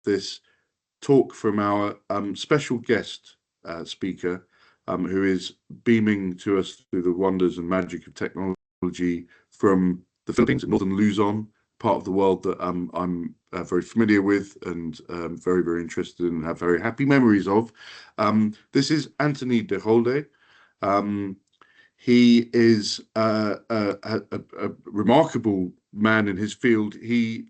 this talk from our special guest speaker, who is beaming to us through the wonders and magic of technology from the Philippines, northern Luzon, part of the world that I'm very familiar with and very, very interested in and have very happy memories of. This is Anthony Dejolde. He is a remarkable man in his field. He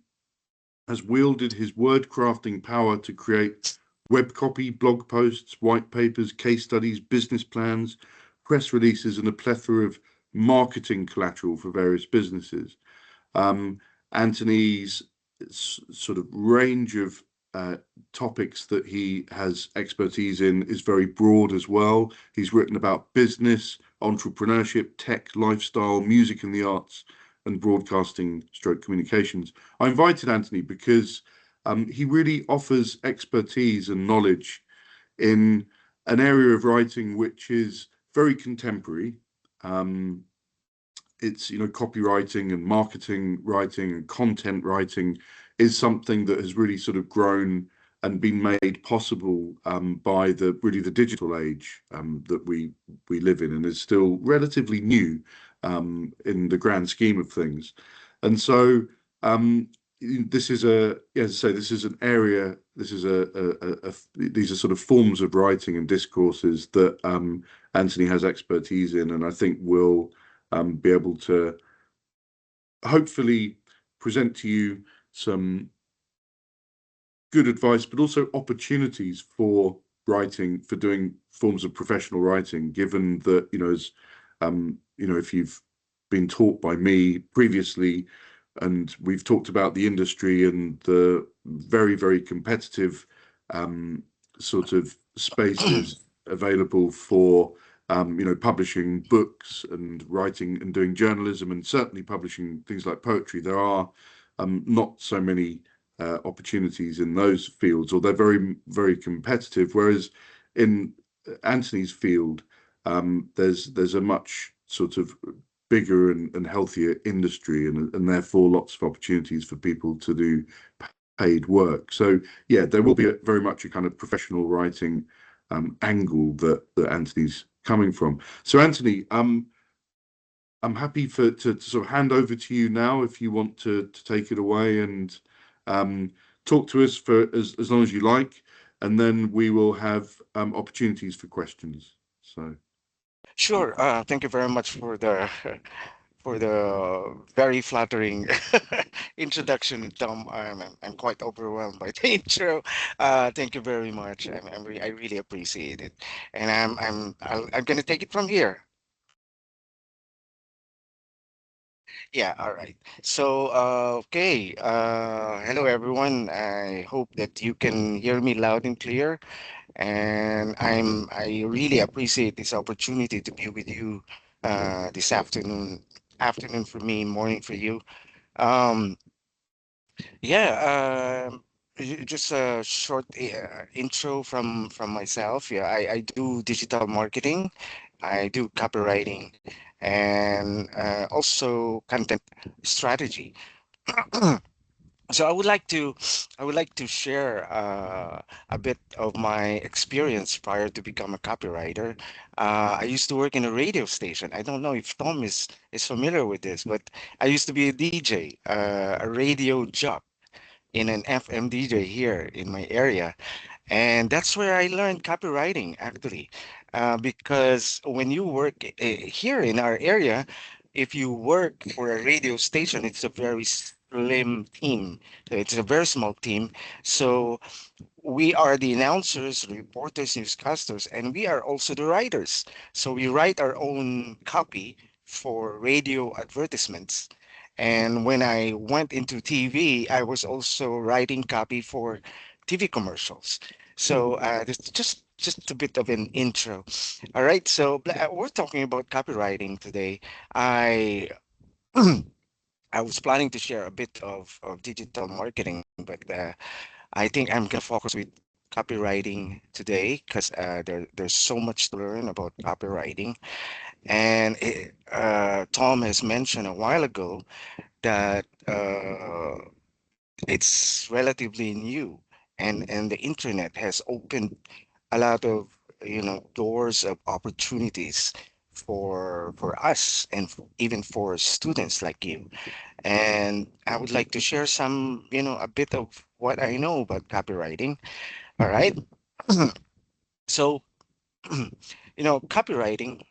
has wielded his word crafting power to create web copy, blog posts, white papers, case studies, business plans, press releases, and a plethora of marketing collateral for various businesses. Anthony's sort of range of topics that he has expertise in is very broad as well. He's written about business, entrepreneurship, tech, lifestyle, music and the arts, and broadcasting stroke communications. I invited Anthony because he really offers expertise and knowledge in an area of writing which is very contemporary. It's, copywriting and marketing writing and content writing is something that has really sort of grown and been made possible by the digital age that we live in, and is still relatively new in the grand scheme of things. And so this is this is an area, these are sort of forms of writing and discourses that Anthony has expertise in, and I think will be able to hopefully present to you some good advice, but also opportunities for writing, for doing forms of professional writing, given that, if you've been taught by me previously, and we've talked about the industry and the very, very competitive sort of spaces available for publishing books and writing and doing journalism, and certainly publishing things like poetry. There are not so many opportunities in those fields, or they're very, very competitive. Whereas in Anthony's field, there's a much sort of bigger and healthier industry, and therefore lots of opportunities for people to do paid work. So yeah, there will be very much a kind of professional writing angle that Anthony's coming from. So Anthony, I'm happy to sort of hand over to you now if you want to take it away and talk to us for as long as you like, and then we will have opportunities for questions. So Sure. Thank you very much for the for the very flattering introduction, Tom. I'm quite overwhelmed by the intro. Thank you very much. I really appreciate it, and I'm gonna take it from here. Yeah, all right. So, okay. Hello, everyone. I hope that you can hear me loud and clear. And I really appreciate this opportunity to be with you this afternoon. Afternoon for me, morning for you. Um, yeah, just a short intro from myself. Yeah, I do digital marketing, I do copywriting, and also content strategy. So I would like to share a bit of my experience prior to become a copywriter. I used to work in a radio station. I don't know if Tom is familiar with this, but I used to be a DJ, a radio jock in an FM DJ here in my area. And that's where I learned copywriting actually. Because when you work here in our area, if you work for a radio station, it's a very slim team. It's a very small team. So we are the announcers, reporters, newscasters, and we are also the writers. So we write our own copy for radio advertisements. And when I went into TV, I was also writing copy for TV commercials. So this just a bit of an intro. All right, so we're talking about copywriting today. I I was planning to share a bit of digital marketing, but I think I'm gonna focus with copywriting today because there's so much to learn about copywriting. And Tom has mentioned a while ago that it's relatively new, and the internet has opened a lot of doors of opportunities for us and even for students like you. And I would like to share some, a bit of what I know about copywriting. All right. So, copywriting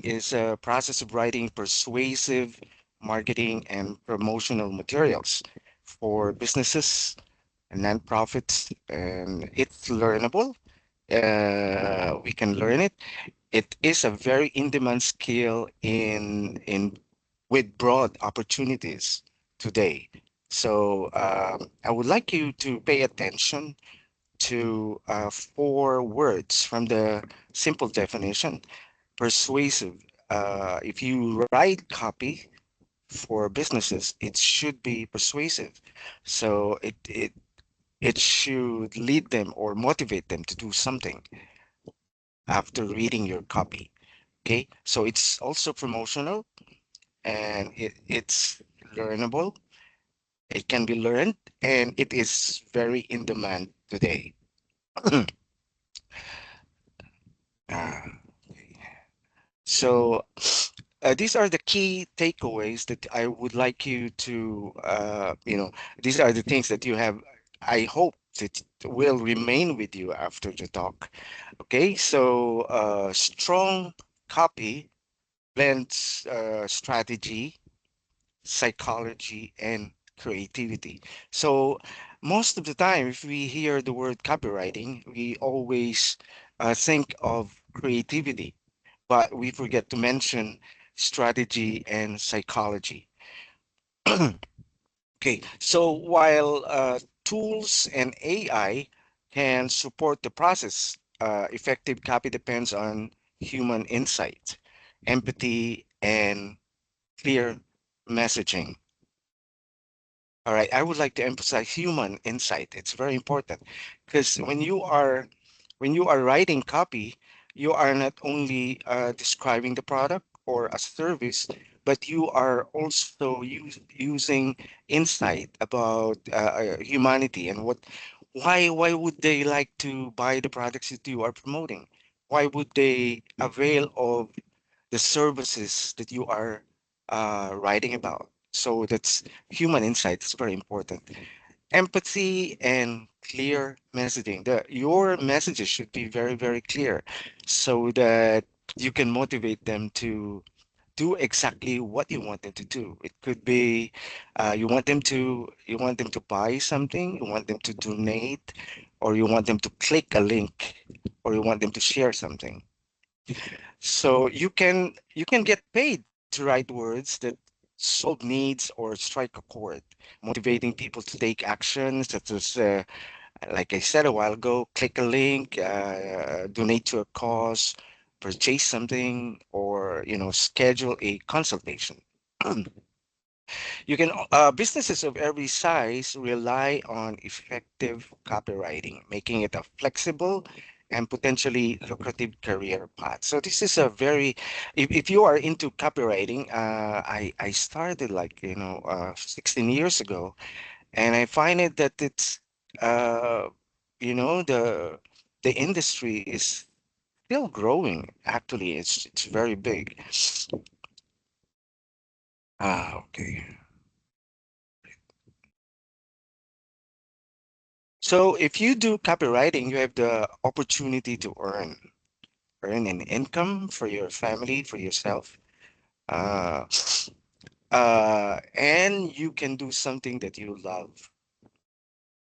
is a process of writing persuasive marketing and promotional materials for businesses and nonprofits, and it's learnable. We can learn it. It is a very in-demand skill in with broad opportunities today. So I would like you to pay attention to four words from the simple definition. Persuasive. If you write copy for businesses, it should be persuasive. So it should lead them or motivate them to do something after reading your copy. Okay, so it's also promotional, and it's learnable. It can be learned, and it is very in demand today. Uh, so these are the key takeaways that I would like you to, these are the things that you have, I hope that will remain with you after the talk. Okay, so strong copy blends strategy, psychology, and creativity. So most of the time, if we hear the word copywriting, we always think of creativity, but we forget to mention strategy and psychology. Okay, so while tools and AI can support the process, effective copy depends on human insight, empathy, and clear messaging. All right, I would like to emphasize human insight. It's very important because when you are writing copy, you are not only describing the product or a service, but you are also using insight about humanity and why would they like to buy the products that you are promoting? Why would they avail of the services that you are writing about? So that's human insight. It's very important. Empathy and clear messaging. Your messages should be very, very clear so that you can motivate them to do exactly what you want them to do. It could be you want them to buy something, you want them to donate, or you want them to click a link, or you want them to share something. So you can get paid to write words that solve needs or strike a chord, motivating people to take action, such as, like I said a while ago, click a link, donate to a cause, purchase something, or schedule a consultation. Businesses of every size rely on effective copywriting, making it a flexible and potentially lucrative career path. So this is a very, if you are into copywriting, I started like, 16 years ago, and I find it that it's, uh, the industry is still growing. Actually, it's very big. Okay. So if you do copywriting, you have the opportunity to earn an income for your family, for yourself, uh, and you can do something that you love,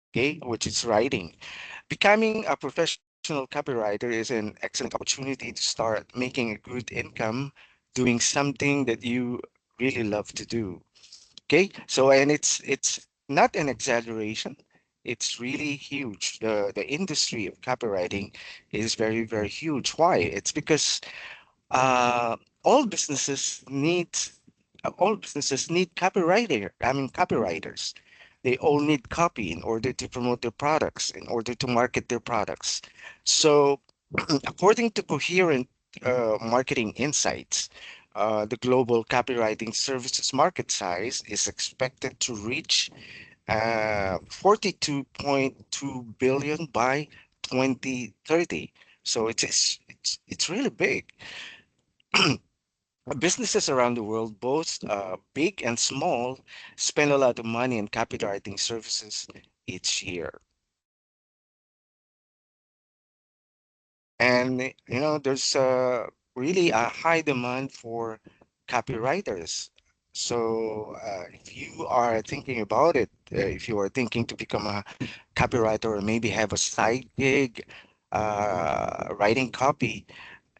okay, which is writing. Becoming a professional copywriter is an excellent opportunity to start making a good income doing something that you really love to do. Okay, so and it's not an exaggeration. It's really huge. The industry of copywriting is very, very huge. Why? It's because uh, all businesses need all businesses need copywriters. They all need copy in order to promote their products, in order to market their products. So, according to Coherent Marketing Insights, the global copywriting services market size is expected to reach 42.2 billion by 2030. So it's really big. Businesses around the world, both big and small, spend a lot of money on copywriting services each year. And there's really a high demand for copywriters. So if you are thinking about it, if you are thinking to become a copywriter or maybe have a side gig writing copy,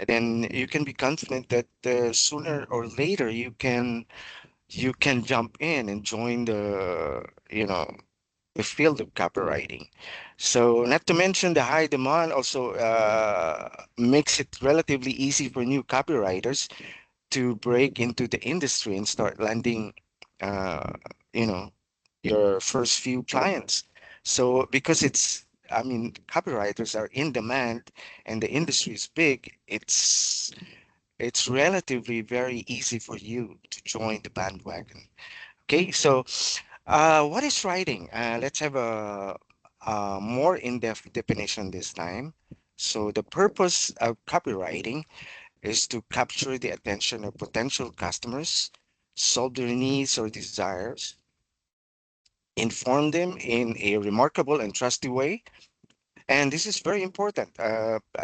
then you can be confident that sooner or later you can jump in and join the field of copywriting. So, not to mention the high demand also makes it relatively easy for new copywriters to break into the industry and start landing, uh, you know, your first few clients. So, because I mean, copywriters are in demand and the industry is big, it's relatively very easy for you to join the bandwagon. Okay, so what is writing? Let's have a more in-depth definition this time. So the purpose of copywriting is to capture the attention of potential customers, solve their needs or desires, inform them in a remarkable and trusty way. And this is very important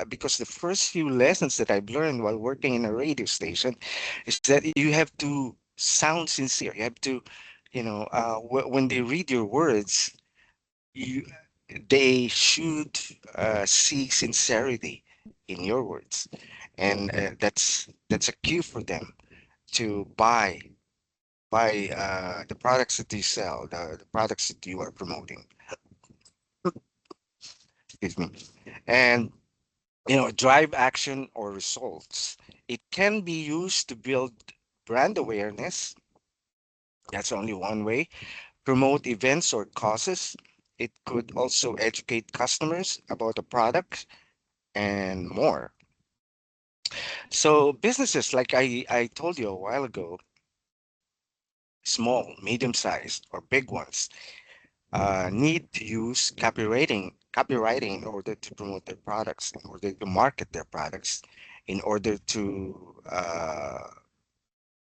because the first few lessons that I've learned while working in a radio station is that you have to sound sincere. You have to, when they read your words, you they should see sincerity in your words, and that's a cue for them to buy the products that you sell, the products that you are promoting. Excuse me. And drive action or results. It can be used to build brand awareness. That's only one way. Promote events or causes. It could also educate customers about the product and more. So businesses, like I told you a while ago, small, medium-sized, or big ones, need to use copywriting in order to promote their products, in order to market their products, in order to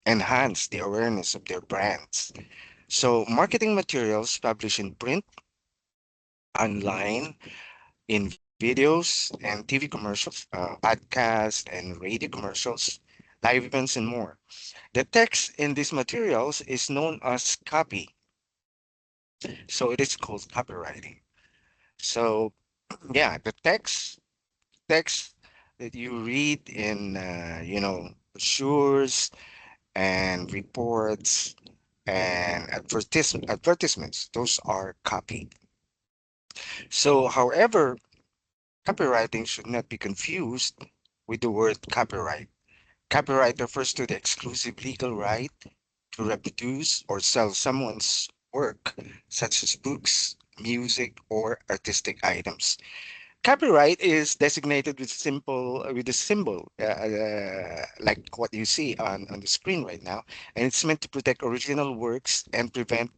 enhance the awareness of their brands. So marketing materials published in print, online, in videos and TV commercials, podcasts and radio commercials, live events, and more. The text in these materials is known as copy, so it is called copywriting. So yeah, the text that you read in brochures and reports and advertisements, those are copy. So, however, copywriting should not be confused with the word copyright. Copyright refers to the exclusive legal right to reproduce or sell someone's work, such as books, music, or artistic items. Copyright is designated with a symbol like what you see on the screen right now, and it's meant to protect original works and prevent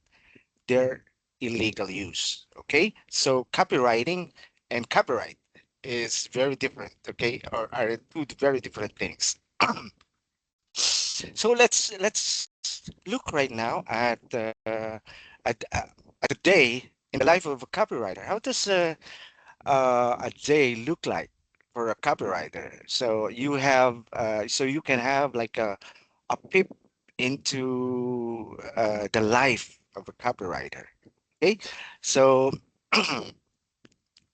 their illegal use. Okay, so copywriting and copyright is very different. Okay, or are two very different things. So let's look right now at a day in the life of a copywriter. How does a day look like for a copywriter? So so you can have like a peep into the life of a copywriter. Okay, so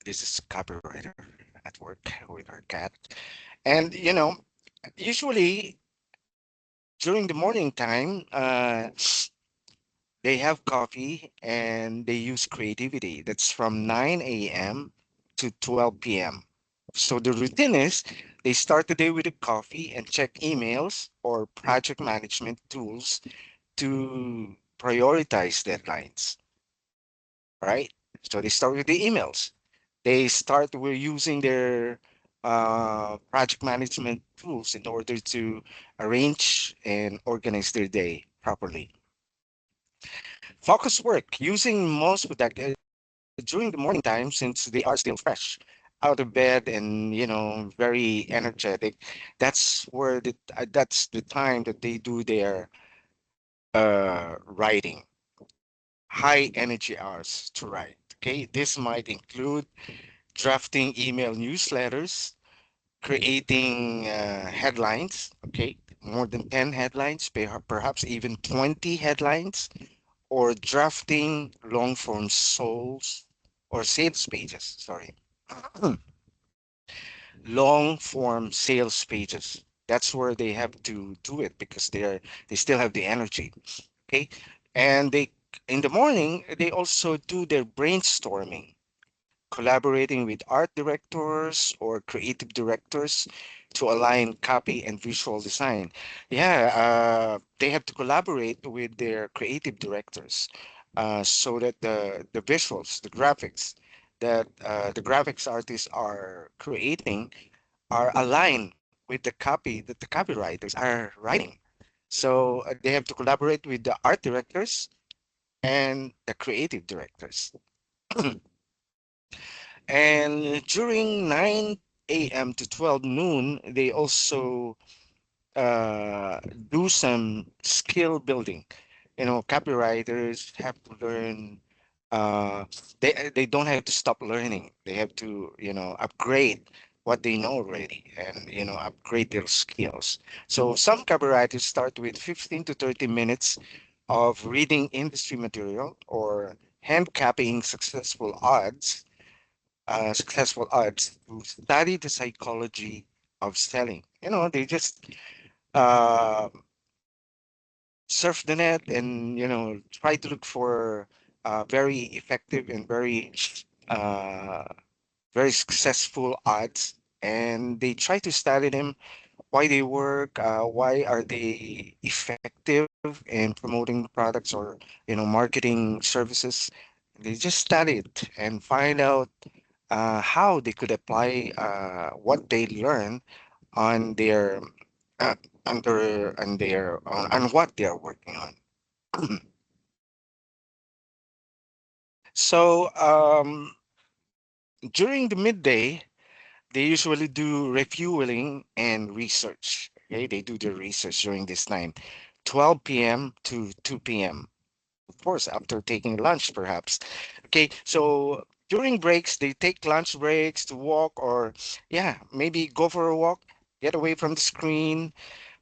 this is a copywriter at work with our cat, and usually during the morning time, they have coffee and they use creativity. That's from 9 a.m. to 12 p.m. So the routine is they start the day with a coffee and check emails or project management tools to prioritize deadlines, right? So they start with the emails. They start with using their project management tools in order to arrange and organize their day properly. Focus work using most productive during the morning time since they are still fresh out of bed and very energetic. That's the time that they do their writing, high energy hours to write. Okay, this might include drafting email newsletters, creating headlines. Okay, more than 10 headlines, perhaps even 20 headlines, or drafting long form souls or sales pages. Sorry, long form sales pages. That's where they have to do it because they still have the energy. Okay, and they in the morning they also do their brainstorming, collaborating with art directors or creative directors to align copy and visual design. Yeah, they have to collaborate with their creative directors so that the visuals, the graphics that the graphics artists are creating are aligned with the copy that the copywriters are writing. So they have to collaborate with the art directors and the creative directors. And during 9 a.m. to 12 noon, they also uh, do some skill building. Copywriters have to learn. Uh, they don't have to stop learning. They have to upgrade what they know already and upgrade their skills. So some copywriters start with 15 to 30 minutes of reading industry material or hand copying successful ads to study the psychology of selling. They just uh, surf the net and try to look for very effective and uh, very successful ads, and they try to study them, why they work, why are they effective in promoting products or marketing services. They just study it and find out how they could apply what they learn on their uh, on what they are working on. So during the midday, they usually do refueling and research. Okay, they do their research during this time, 12 p.m. to 2 p.m. Of course, after taking lunch, perhaps. Okay, so during breaks, they take lunch breaks to walk or, yeah, maybe go for a walk, get away from the screen,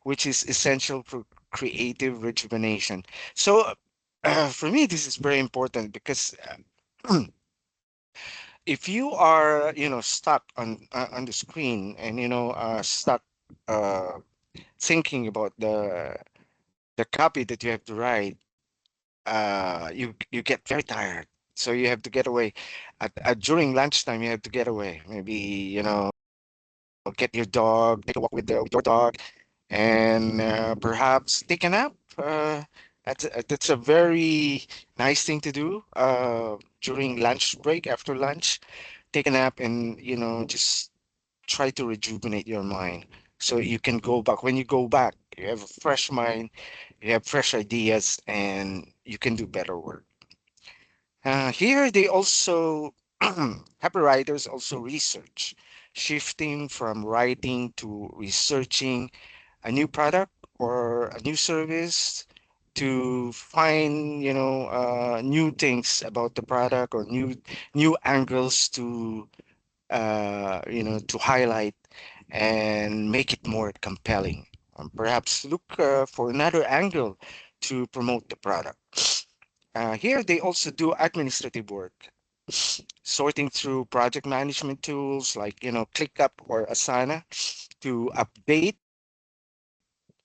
which is essential for creative rejuvenation. So, for me, this is very important because if you are, stuck on the screen and stuck uh, thinking about the copy that you have to write, you get very tired. So you have to get away. During lunchtime, you have to get away. Maybe get your dog, take a walk with your dog, and perhaps take a nap. That's a very nice thing to do during lunch break. After lunch, take a nap and just try to rejuvenate your mind so you can go back. When you go back, you have a fresh mind, you have fresh ideas, and you can do better work. Here they also copywriters also research, shifting from writing to researching a new product or a new service to find new things about the product or new angles to highlight and make it more compelling. Perhaps look for another angle to promote the product. Here, they also do administrative work, sorting through project management tools like, ClickUp or Asana to update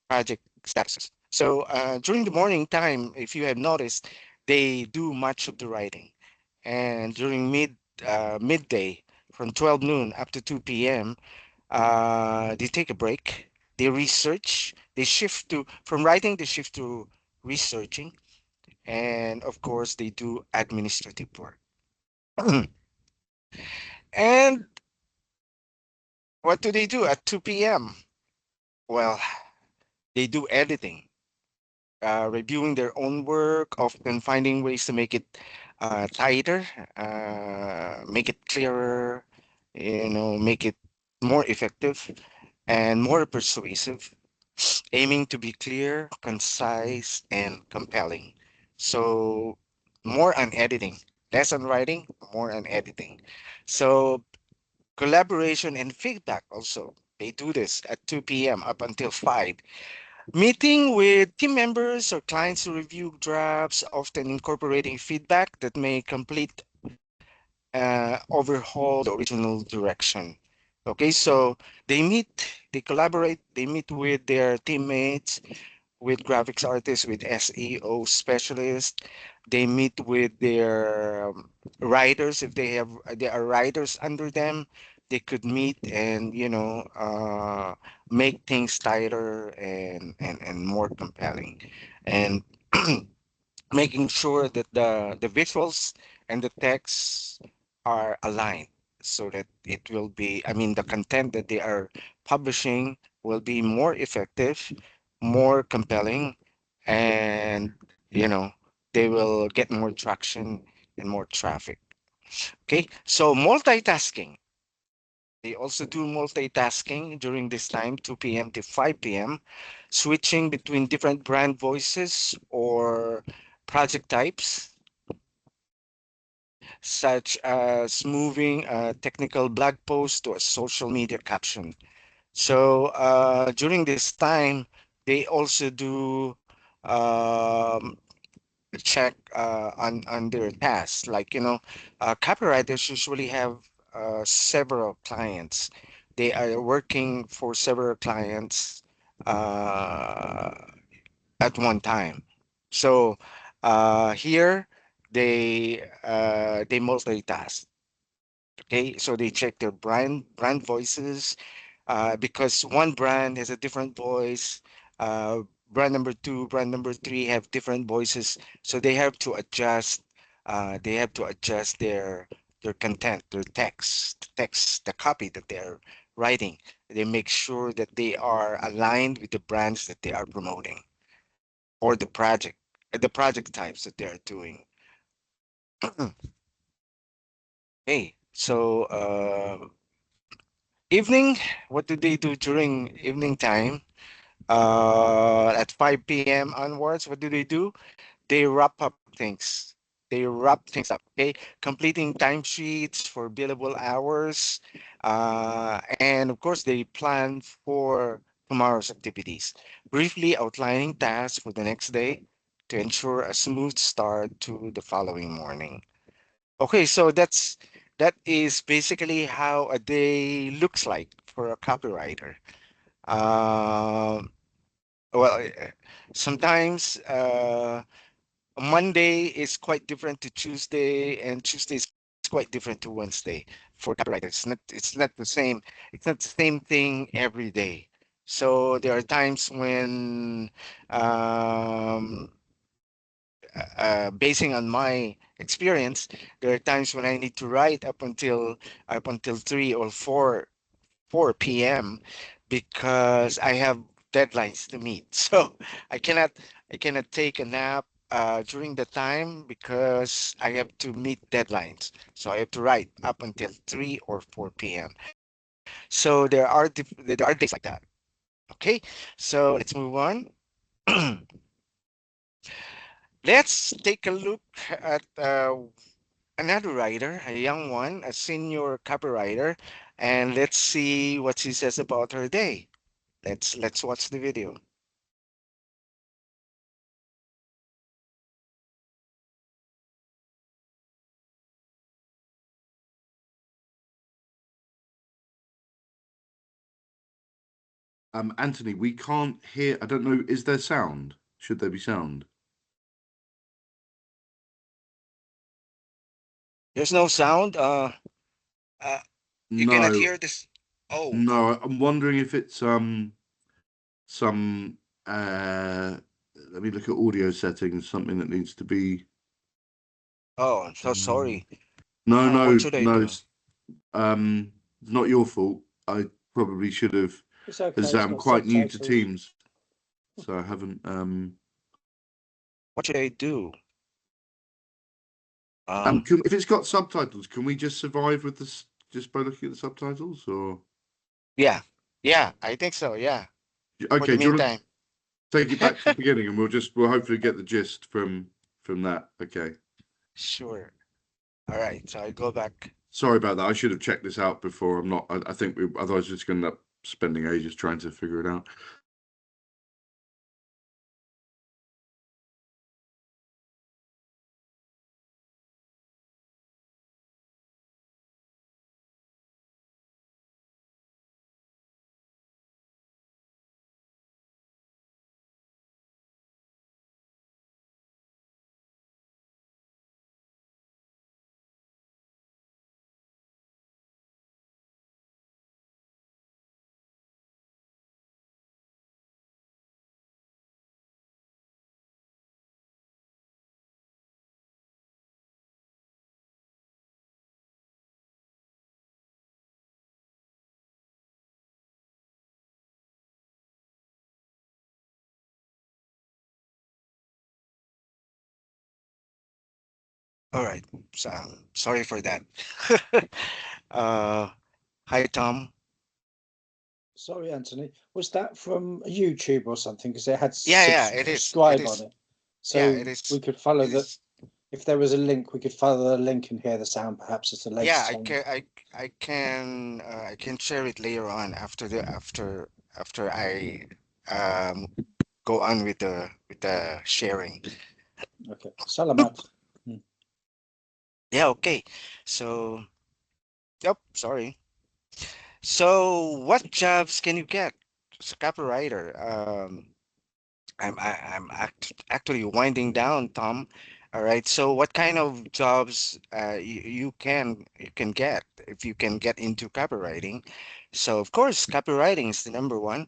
project statuses. So during the morning time, if you have noticed, they do much of the writing. And during midday, from 12 noon up to 2 p.m., they take a break. They research. They shift to from writing. They shift to researching, and of course, they do administrative work. And what do they do at 2 p.m.? Well, they do editing. reviewing their own work, often finding ways to make it tighter, make it clearer, make it more effective and more persuasive, aiming to be clear, concise, and compelling. So, more on editing, less on writing, more on editing. So, collaboration and feedback also. They do this at 2 p.m. up until 5. Meeting with team members or clients to review drafts, often incorporating feedback that may complete overhaul the original direction. Okay, so they collaborate, they meet with their teammates, with graphics artists, with SEO specialists. They meet with their writers if there are writers under them. They could meet and make things tighter and more compelling, and making sure that the visuals and the text are aligned so that it will be, I mean, the content that they are publishing will be more effective, more compelling, and you know they will get more traction and more traffic. Okay, so multitasking. They also do multitasking during this time, 2 p.m. to 5 p.m., switching between different brand voices or project types, such as moving a technical blog post to a social media caption. So during this time, they also do um, check on their tasks. Like, copywriters usually have several clients. They are working for several clients uh, at one time. So here they multitask. Okay, so they check their brand voices because one brand has a different voice. Uh, brand number two, brand number three have different voices, so they have to adjust. They have to adjust their content, their text, the copy that they're writing. They make sure that they are aligned with the brands that they are promoting or the project types that they are doing. Hey, so evening, what do they do during evening time? At 5 p.m. onwards, what do? They wrap up things. They wrap things up, okay? Completing timesheets for billable hours. And of course, they plan for tomorrow's activities, briefly outlining tasks for the next day to ensure a smooth start to the following morning. Okay, so that is basically how a day looks like for a copywriter. Um, well, sometimes Monday is quite different to Tuesday, and Tuesday is quite different to Wednesday for copywriters. It's not the same. It's not the same thing every day. So there are times when, um, basing on my experience, there are times when I need to write up until 3 or 4 because I have deadlines to meet. So I cannot I cannot take a nap during the time because I have to meet deadlines. So I have to write up until 3 or 4 p.m. So there are days like that. Okay, so let's move on. Let's take a look at another writer, a young one, a senior copywriter, and let's see what she says about her day. Let's watch the video. Anthony, we can't hear. I don't know. Is there sound? Should there be sound? There's no sound. Uh, you cannot No, hear this. Oh, no. I'm wondering if it's some. Let me look at audio settings. Something that needs to be. oh, I'm so Um, sorry. no, What no, should I no. do? It's not your fault. I probably should have, It's okay, as it's I'm got quite new to subtitles. Teams, so I haven't. what should I do? If it's got subtitles, can we just survive with this just by looking at the subtitles? Or Yeah, yeah, I think so. Yeah, for the okay, do you want meantime. to take it back to the beginning, and we'll hopefully get the gist from that. Okay. Sure. All right, so I go back. Sorry about that. I should have checked this out before. I'm not. I think otherwise we're just going to end up spending ages trying to figure it out. All right, so sorry for that. uh, Hi, Tom. Sorry, Anthony. Was that from YouTube or something? Because it had Yeah, yeah, it is. It subscribe on is. it. Yeah, So it is. we could follow It the, is. if there was a link, we could follow the link and hear the sound. Perhaps it's the Yeah, latest one. I can share it later on after I um go on with the sharing. Okay. Salamat. Yeah, okay. So, yep, sorry. So, what jobs can you get as a copywriter? Actually winding down, Tom. All right. So, what kind of jobs you can get if you can get into copywriting? So, of course, copywriting is the number one.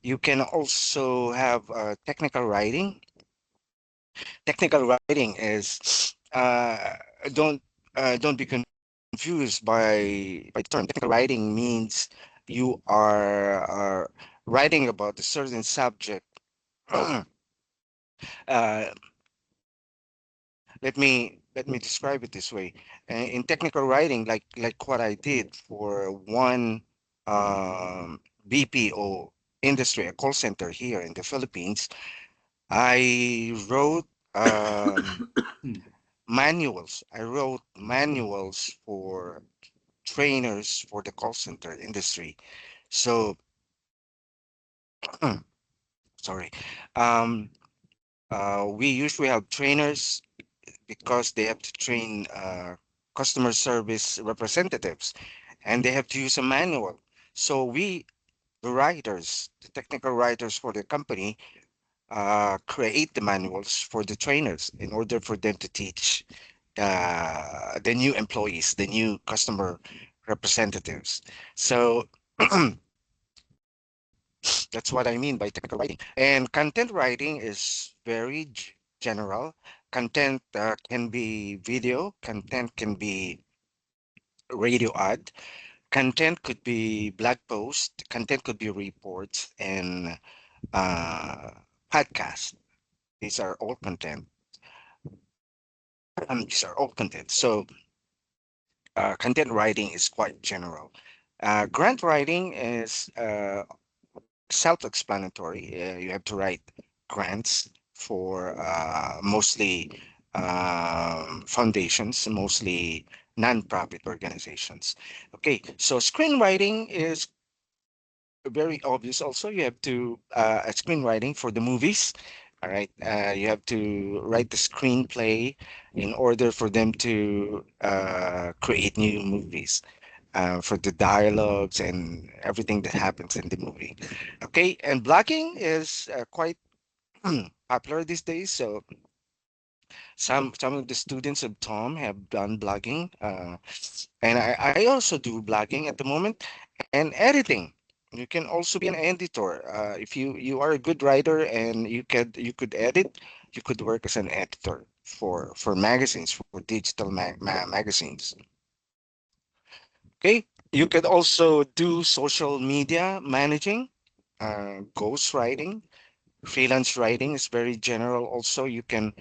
You can also have technical writing. Technical writing is don't don't be confused by the term. Technical writing means you are writing about a certain subject. uh, let me describe it this way. In technical writing, like what I did for one BPO industry, a call center here in the Philippines, I wrote manuals. I wrote manuals for trainers for the call center industry. So, sorry. Um, we usually have trainers because they have to train customer service representatives and they have to use a manual. So we, the writers, the technical writers for the company, create the manuals for the trainers in order for them to teach the new employees, the new customer representatives. So that's what I mean by technical writing. And content writing is very general. Content can be video, content can be radio ad, content could be blog post, content could be reports and uh, podcast. These are all content. These are all content. So content writing is quite general. Grant writing is self-explanatory. You have to write grants for mostly foundations, mostly non-profit organizations. Okay, so screenwriting is very obvious. Also, you have to screenwriting for the movies. All right, you have to write the screenplay in order for them to create new movies for the dialogues and everything that happens in the movie. Okay, and blogging is quite popular these days. So some of the students of Tom have done blogging, and I also do blogging at the moment and editing. You can also be an editor if you are a good writer and you could edit. You could work as an editor for magazines for digital magazines. Okay, you could also do social media managing, ghost writing, freelance writing is very general. Also, you can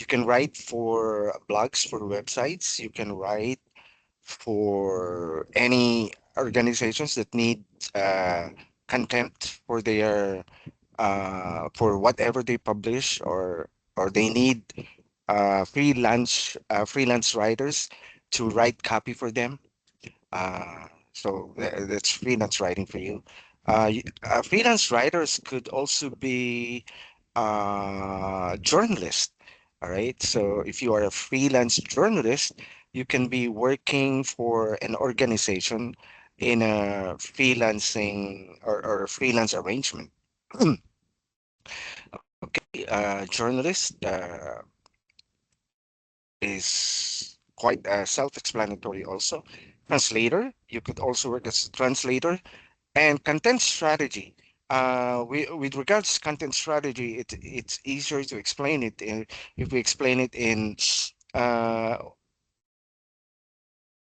You can write for blogs, for websites. You can write for any organizations that need content for their for whatever they publish, or they need freelance writers to write copy for them. That's freelance writing for you. Freelance writers could also be journalists. All right. So if you are a freelance journalist, you can be working for an organization in a freelancing or a freelance arrangement. Okay. Journalist is quite self-explanatory also. Translator, you could also work as a translator. And content strategy. With regards to content strategy, it's easier to explain it if we explain it uh,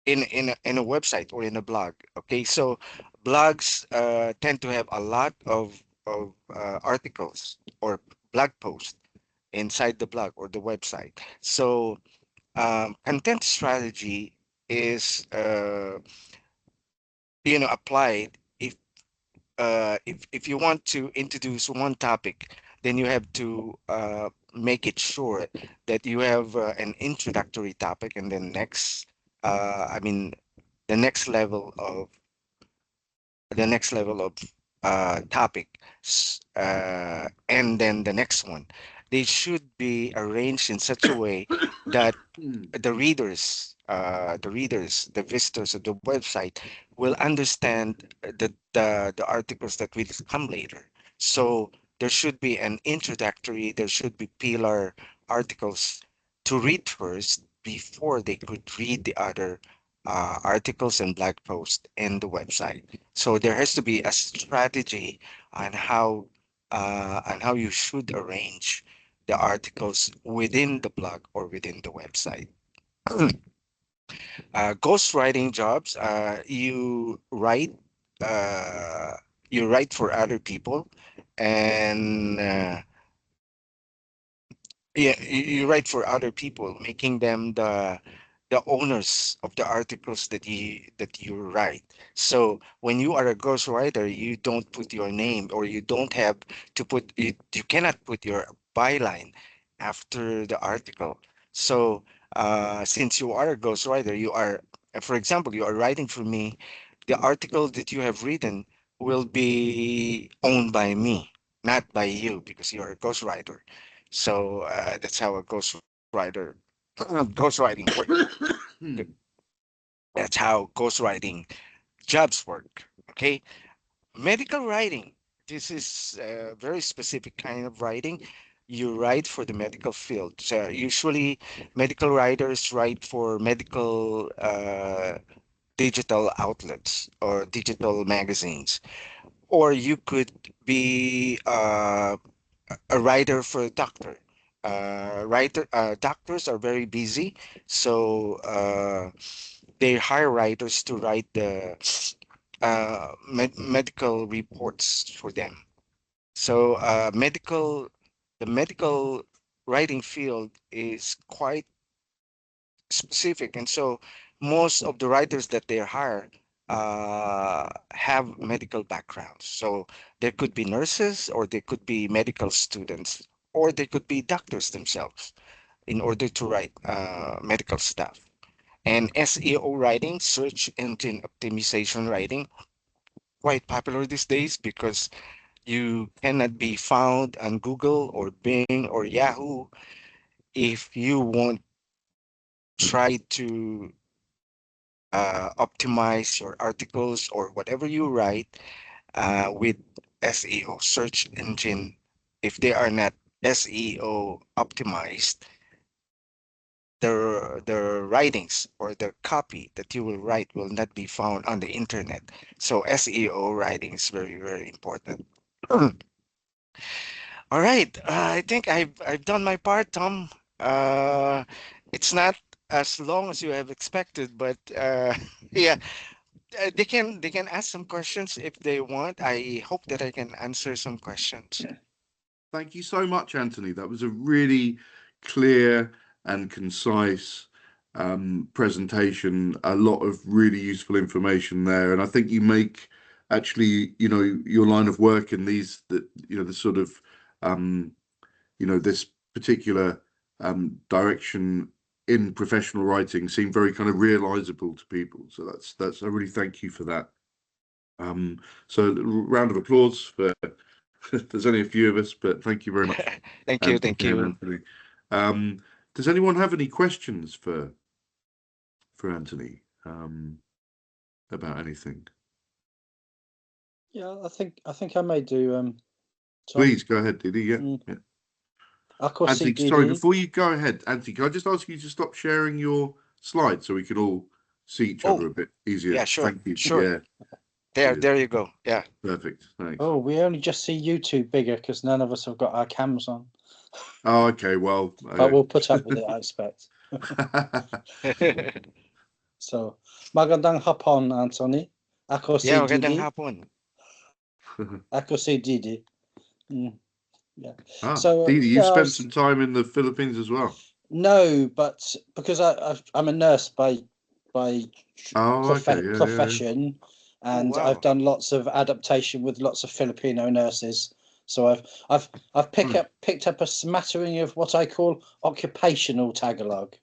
in a website or in a blog. Okay, so blogs tend to have a lot of articles or blog posts inside the blog or the website. So content strategy is applied if you want to introduce one topic, then you have to make it sure that you have an introductory topic, and then I mean, the next level of topic, and then the next one. They should be arranged in such a way that the visitors of the website will understand the articles that will come later. So there should be an introductory, there should be pillar articles to read first before they could read the other articles and blog posts in the website. So there has to be a strategy on how you should arrange the articles within the blog or within the website. Ghostwriting jobs, uh, you write for other people, and yeah, you write for other people, making them the owners of the articles that you write. So when you are a ghostwriter, you don't put your name, or you don't have to put you cannot put your byline after the article. So since you are a ghostwriter, for example, you are writing for me, the article that you have written will be owned by me, not by you, because you're a ghostwriter. So that's how a ghostwriter ghostwriting works. That's how ghostwriting jobs work. Okay, medical writing. This is a very specific kind of writing. You write for the medical field. So usually, medical writers write for medical digital outlets or digital magazines. Or you could be a writer for a doctor. Doctors are very busy, so they hire writers to write medical reports for them. So the medical writing field is quite specific, and so most of the writers that they hire have medical backgrounds. So there could be nurses, or they could be medical students, or they could be doctors themselves in order to write medical stuff. And SEO writing, search engine optimization writing, quite popular these days because you cannot be found on Google or Bing or Yahoo if you won't try to optimize your articles or whatever you write with SEO, search engine. If they are not SEO optimized, the writings or the copy that you will write will not be found on the internet. So SEO writing is very, very important. All right, I think I've done my part, Tom. Uh, it's not as long as you have expected, but yeah, they can ask some questions if they want. I hope that I can answer some questions. Thank you so much, Anthony. That was a really clear and concise presentation, a lot of really useful information there. And I think you make actually, your line of work in these, the sort of, this particular direction in professional writing seem very kind of realizable to people. So I really thank you for that. So round of applause for there's only a few of us, but thank you very much. Thank you, thank you. Anthony. Does anyone have any questions for Anthony about anything? Yeah, I think I may do. Tom. Please go ahead, Didi. Yeah. Anthony, sorry, before you go ahead, Anthony, can I just ask you to stop sharing your slides so we can all see each other a bit easier? Yeah, sure. Thank you. Sure. Yeah. There you go. Yeah. Perfect. Thanks. Oh, we only just see you two bigger because none of us have got our cams on. Oh, okay. Well, but we'll put up with it, I expect. So, magandang hapon, Anthony. Ako si magandang Didi. hapon. Ako si Didi. Yeah. So, Didi, you spent some time in the Philippines as well. No, but because I'm a nurse by profession, and I've done lots of adaptation with lots of Filipino nurses. So I've picked up a smattering of what I call occupational Tagalog.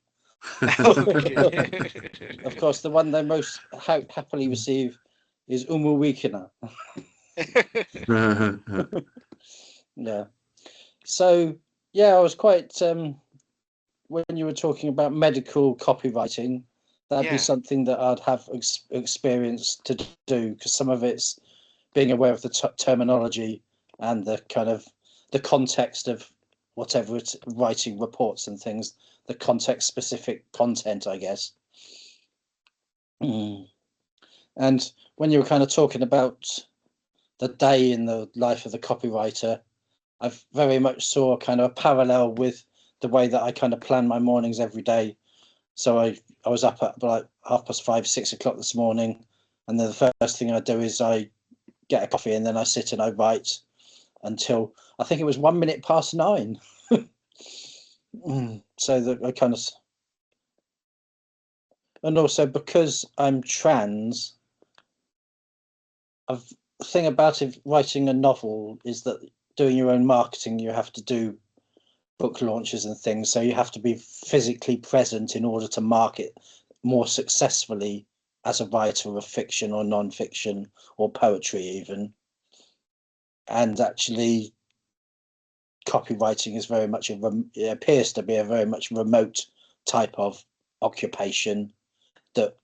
Of course, the one they most happily receive is umuwi na. Yeah. So yeah, I was quite when you were talking about medical copywriting, that'd be something that I'd have experience to do, because some of it's being aware of the terminology and the kind of the context of whatever it's writing reports and things, the context specific content, I guess. And when you were kind of talking about the day in the life of the copywriter, I very much saw kind of a parallel with the way that I kind of plan my mornings every day. So I was up at like 5:30, 6 o'clock this morning, and then the first thing I do is I get a coffee, and then I sit and I write until I think it was 1 minute past 9. So that I kind of, and also because I'm trans, the thing about writing a novel is that doing your own marketing, you have to do book launches and things, so you have to be physically present in order to market more successfully as a writer of fiction or non-fiction or poetry even. And actually copywriting is very much it appears to be a very much remote type of occupation, that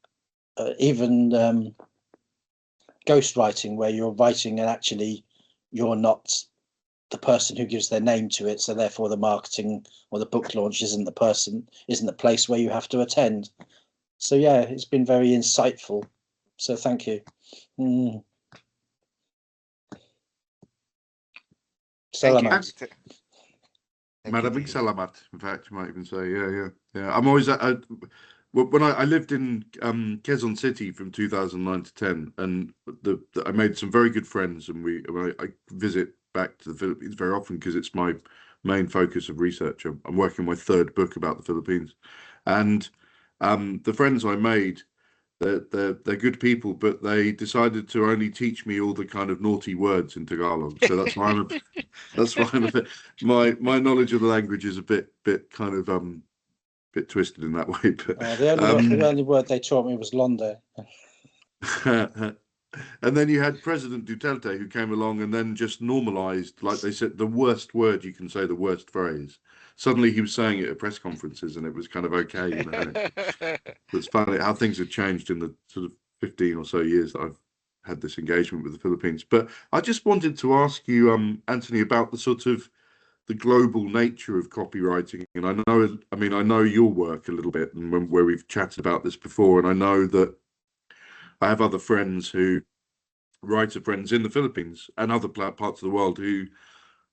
even ghostwriting, where you're writing and actually you're not the person who gives their name to it, so therefore the marketing or the book launch isn't the place where you have to attend. So yeah, it's been very insightful, so thank you. Salamat. Maraving salamat, in fact, you might even say. Yeah. I'm always when I lived in Quezon City from 2009 to 10, and I made some very good friends, and I visit back to the Philippines very often because it's my main focus of research. I'm working my third book about the Philippines, and the friends I made, they're good people, but they decided to only teach me all the kind of naughty words in Tagalog. So that's why I'm a bit, my knowledge of the language is a bit kind of bit twisted in that way. But the only word they taught me was londe. And then you had President Duterte, who came along and then just normalized, like they said, the worst word you can say, the worst phrase. Suddenly he was saying it at press conferences, and it was kind of okay. It's funny how things have changed in the sort of 15 or so years that I've had this engagement with the Philippines. But I just wanted to ask you, Anthony, about the sort of the global nature of copywriting. And I know your work a little bit, and where we've chatted about this before, and I know that I have other friends writer friends in the Philippines and other parts of the world who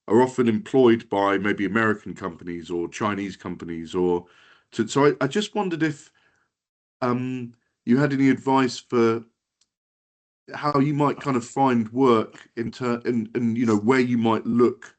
are often employed by maybe American companies or Chinese companies, so I just wondered if you had any advice for how you might kind of find work and where you might look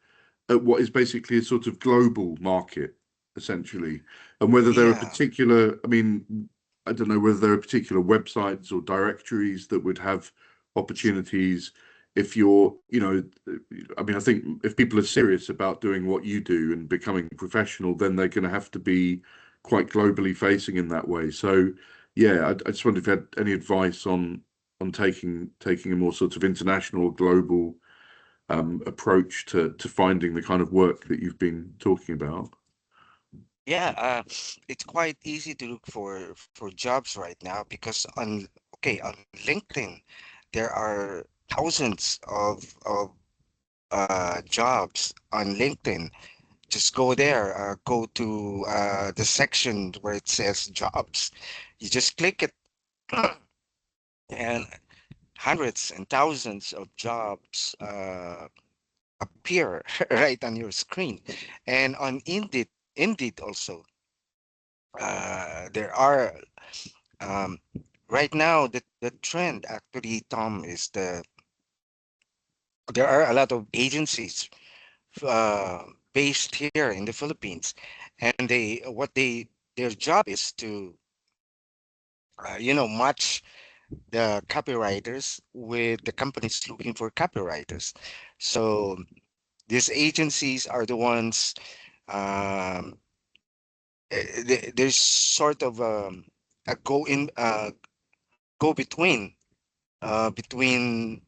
at what is basically a sort of global market, essentially, and whether there are Yeah. particular, I mean, I don't know whether there are particular websites or directories that would have opportunities if you're, I mean, I think if people are serious about doing what you do and becoming professional, then they're going to have to be quite globally facing in that way. So, yeah, I just wondered if you had any advice on taking a more sort of international or global approach to finding the kind of work that you've been talking about. Yeah, it's quite easy to look for jobs right now because on LinkedIn there are thousands of jobs on LinkedIn. Just go there, go to the section where it says jobs. You just click it, and hundreds and thousands of jobs appear right on your screen. And on Indeed also, there are um, right now the trend actually, Tom, is there are a lot of agencies uh, based here in the Philippines, and their job is to match the copywriters with the companies looking for copywriters. So these agencies are the ones. Um, there's sort of a go between between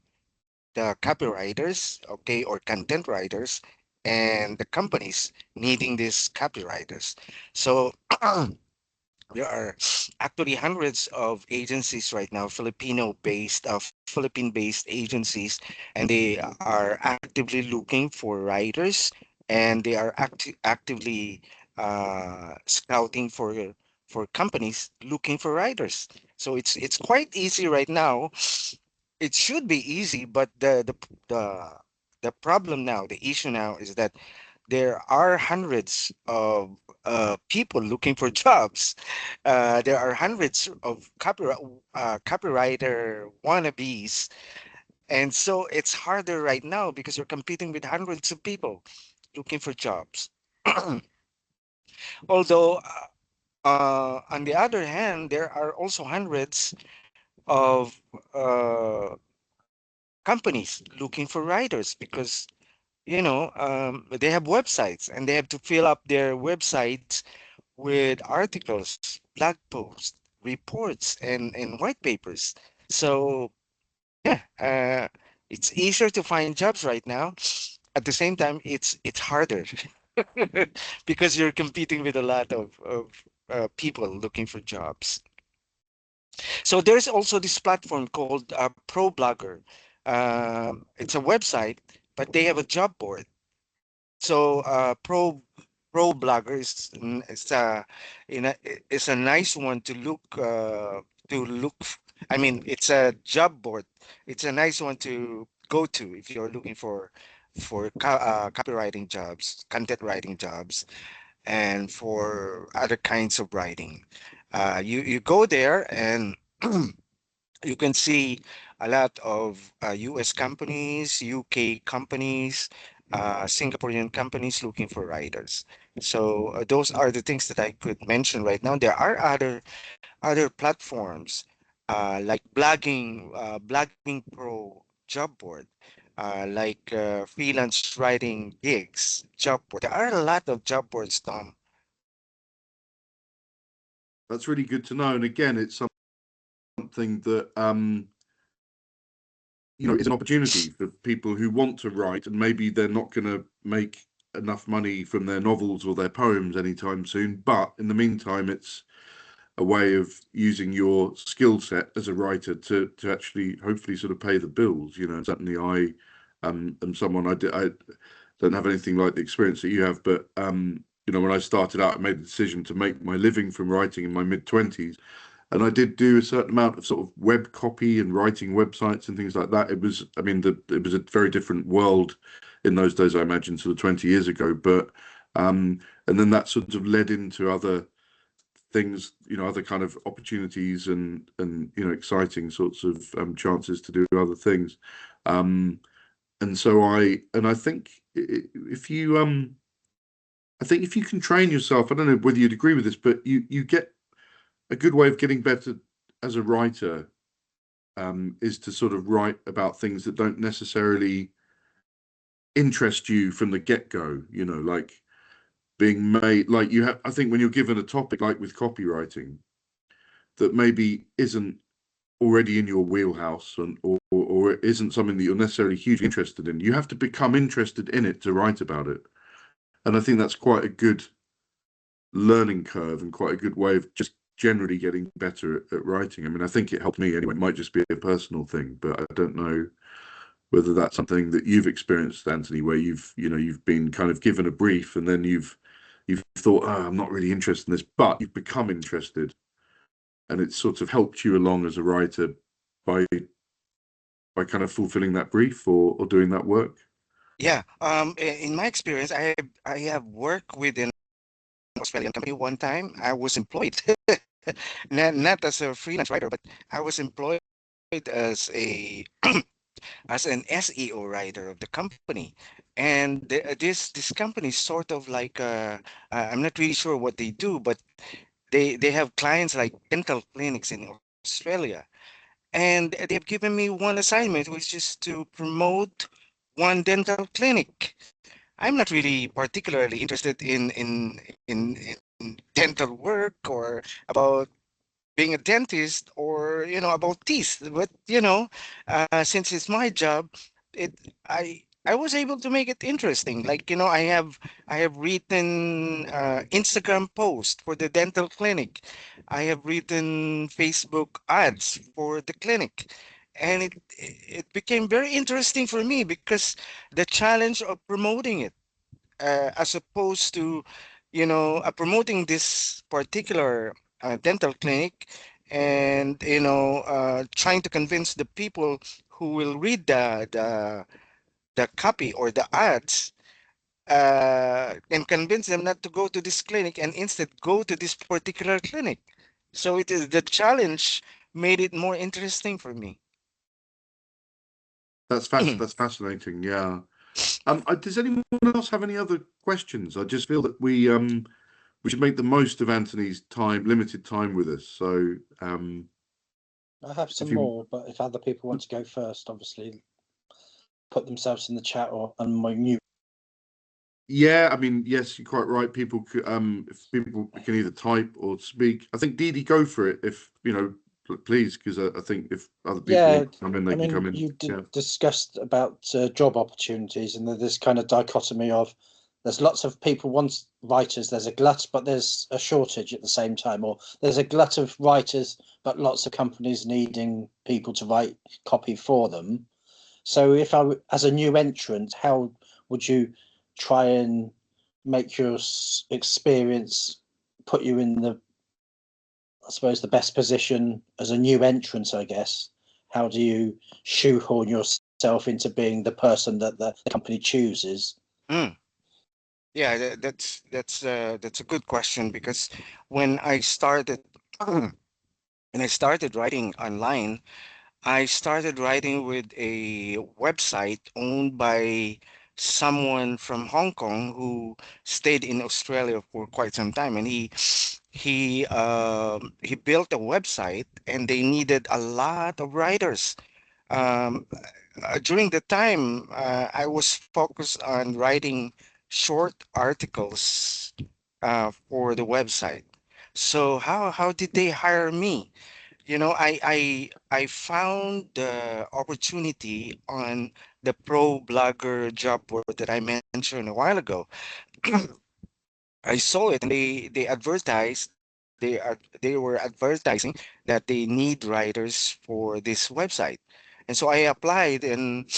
the copywriters, okay, or content writers, and the companies needing these copywriters. So there are actually hundreds of agencies right now, Philippine-based agencies, and they are actively looking for writers, and they are actively scouting for companies looking for writers. So it's quite easy right now. It should be easy, but the problem now, the issue now is that there are hundreds of people looking for jobs. There are hundreds of copywriter wannabes, and so it's harder right now because you're competing with hundreds of people looking for jobs. Although, on the other hand, there are also hundreds of companies looking for writers because they have websites and they have to fill up their websites with articles, blog posts, reports, and white papers. So yeah, it's easier to find jobs right now. At the same time, it's harder because you're competing with a lot of people looking for jobs. So there's also this platform called Pro Blogger. It's a website, but they have a job board. So Pro Blogger is a nice one to look. I mean, it's a job board. It's a nice one to go to if you're looking for copywriting jobs, content writing jobs, and for other kinds of writing. You go there and you can see a lot of US companies, UK companies, Singaporean companies looking for writers. So those are the things that I could mention right now. There are other platforms like Blogging Pro job board, like freelance writing gigs job board. There are a lot of job boards, Tom. That's really good to know. And again, it's something that is an opportunity for people who want to write, and maybe they're not going to make enough money from their novels or their poems anytime soon. But in the meantime, it's a way of using your skill set as a writer to actually hopefully sort of pay the bills. Certainly I am someone I don't have anything like the experience that you have, but when I started out, I made the decision to make my living from writing in my mid-20s. And I did do a certain amount of sort of web copy and writing websites and things like that. It was, I mean, it was a very different world in those days, I imagine, sort of 20 years ago. But and then that sort of led into other things, other kind of opportunities and exciting sorts of chances to do other things. And so I think if you I think if you can train yourself, I don't know whether you'd agree with this, but you get a good way of getting better as a writer, is to sort of write about things that don't necessarily interest you from the get-go, like being made, like you have, I think when you're given a topic like with copywriting that maybe isn't already in your wheelhouse, or it isn't something that you're necessarily hugely interested in, you have to become interested in it to write about it. And I think that's quite a good learning curve and quite a good way of just generally getting better at writing. I mean, I think it helped me anyway. It might just be a personal thing, but I don't know whether that's something that you've experienced, Anthony, where you've been kind of given a brief and then you've thought, oh, I'm not really interested in this, but you've become interested, and it's sort of helped you along as a writer by kind of fulfilling that brief, or doing that work. Yeah. In my experience, I have worked with an Australian company one time. I was employed, not as a freelance writer, but I was employed as a as an SEO writer of the company. And this company is sort of like I'm not really sure what they do, but they have clients like dental clinics in Australia. And they have given me one assignment, which is to promote one dental clinic. I'm not really particularly interested in dental work or about being a dentist or about teeth, but since it's my job, it I was able to make it interesting. Like, I have written Instagram post for the dental clinic. I have written Facebook ads for the clinic, and it became very interesting for me because the challenge of promoting it, as opposed to, promoting this particular dental clinic, and trying to convince the people who will read the copy or the ads, and convince them not to go to this clinic and instead go to this particular clinic. So it is the challenge made it more interesting for me. That's fascinating. Yeah. Does anyone else have any other questions? I just feel that we should make the most of Anthony's limited time with us. So, I have if some you, more, but if other people want to go first, obviously put themselves in the chat or on my new. yeah, I mean, yes, you're quite right. If people can either type or speak, I think Didi, go for it. If please, because I think if other people Yeah, want to come in, I they can mean, come in. you Yeah. discussed about job opportunities and this kind of dichotomy of there's lots of people want writers, there's a glut, but there's a shortage at the same time, or there's a glut of writers, but lots of companies needing people to write copy for them. So if as a new entrant, how would you try and make your experience put you in I suppose, the best position as a new entrant, I guess? How do you shoehorn yourself into being the person that the company chooses? Mm. Yeah, that's a good question because when I started when I started writing online, I started writing with a website owned by someone from Hong Kong who stayed in Australia for quite some time, and he built a website, and they needed a lot of writers. Um, During the time, I was focused on writing short articles for the website. So how did they hire me? I found the opportunity on the pro blogger job board that I mentioned a while ago. I saw it, and they were advertising that they need writers for this website. And so I applied, and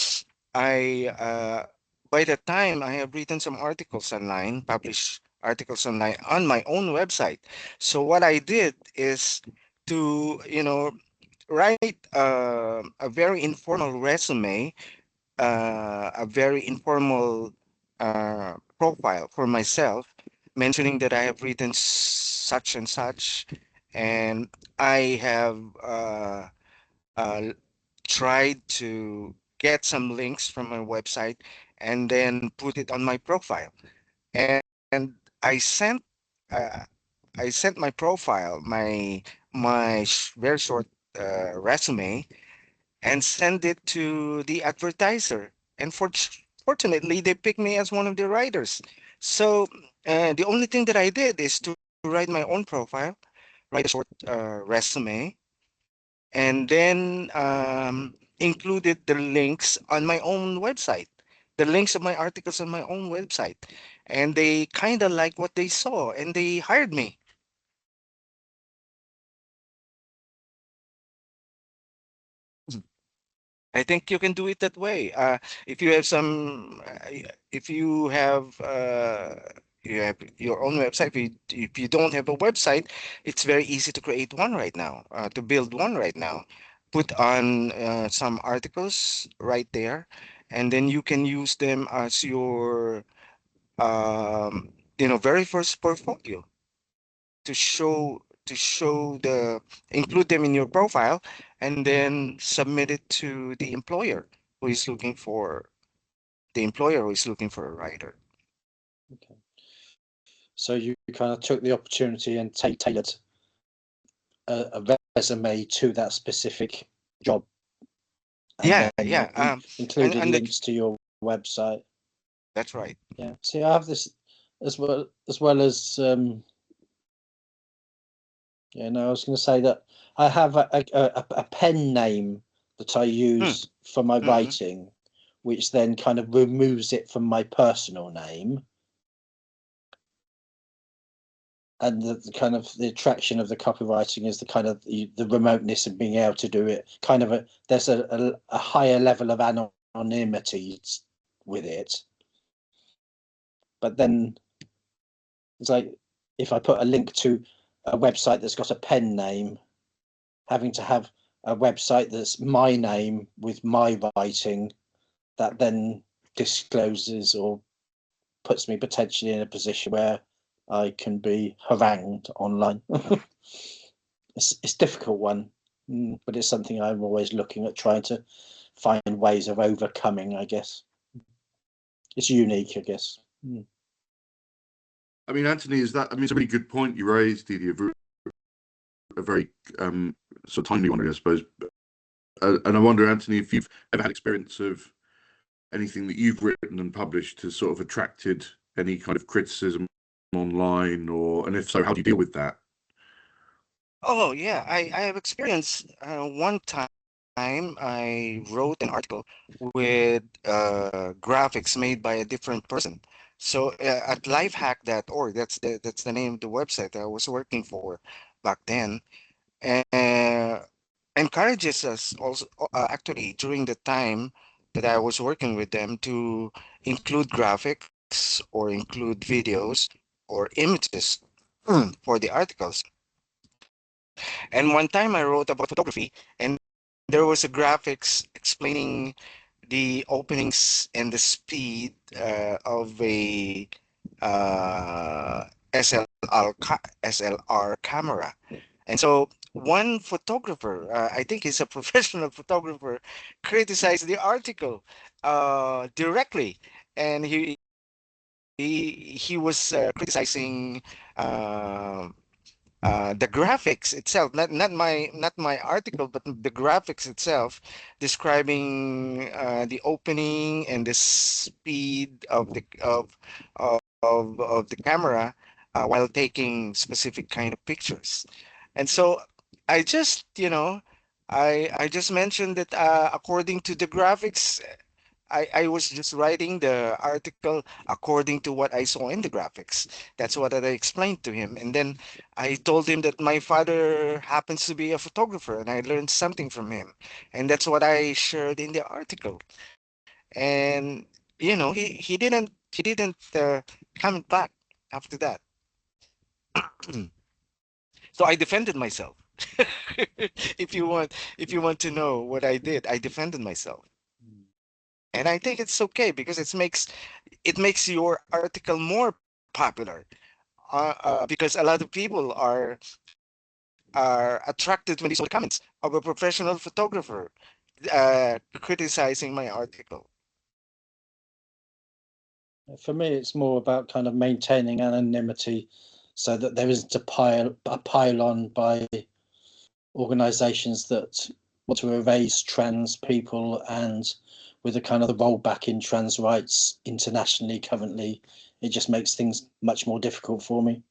I by the time I have written some articles online, published articles online on my own website. So what I did is to, write a very informal resume, a very informal profile for myself, mentioning that I have written such and such, and I have uh, tried to get some links from my website and then put it on my profile. And I sent uh, I sent my profile, my very short resume, and send it to the advertiser. And fortunately, they picked me as one of the writers. So the only thing that I did is to write my own profile, write a short resume, and then included the links on my own website, the links of my articles on my own website. And they kind of like what they saw, and they hired me. I think you can do it that way. If you have some, if you have your own website. If you don't have a website, it's very easy to create one right now, to build one right now. Put on some articles right there, and then you can use them as your, very first portfolio to show the include them in your profile, and then submit it to who is looking for the employer who is looking for a writer. Okay. So you kind of took the opportunity and tailored a resume to that specific job, and Yeah, then yeah. included And links to your website. that's right. Yeah. See, I have this as well as yeah. No, I was going to say that I have a pen name that I Mm, use for my mm, writing, which then kind of removes it from my personal name. And the kind of the attraction of the copywriting is the kind of the remoteness and being able to do it. Kind of there's a higher level of anonymity with it. But then it's like if I put a link to a website that's got a pen name, having to have a website that's my name with my writing, that then discloses or puts me potentially in a position where I can be harangued online. It's a difficult one, but it's something I'm always looking at, trying to find ways of overcoming, I guess. It's unique, I guess. I mean, Anthony, I mean, it's a really good point you raised, Didi, a very sort of timely one, I suppose. And I wonder, Anthony, if you've ever had experience of anything that you've written and published has sort of attracted any kind of criticism online, and if so, how do you deal with that? Oh yeah, I have experience. One time I wrote an article with graphics made by a different person. So at lifehack.org, that's the name of the website that I was working for back then, uh, encourages us also, actually during the time that I was working with them, to include graphics or include videos or images for the articles. And one time I wrote about photography, and there was a graphics explaining the openings and the speed of a uh, SLR camera. And so one photographer, I think he's a professional photographer, criticized the article directly, and he was criticizing uh, the graphics itself, not my article, but the graphics itself, describing the opening and the speed of the camera while taking specific kind of pictures. And so I just, I just mentioned that according to the graphics, I was just writing the article according to what I saw in the graphics. That's what I explained to him. And then I told him that my father happens to be a photographer, and I learned something from him. And that's what I shared in the article. And he didn't come back after that. So I defended myself. If you want to know what I did, I defended myself. And I think it's okay because it makes your article more popular, because a lot of people are attracted when they saw the comments of a professional photographer criticizing my article. For me, it's more about kind of maintaining anonymity so that there isn't a pile-on by organisations that want to erase trans people, and with the kind of the rollback in trans rights internationally currently, it just makes things much more difficult for me.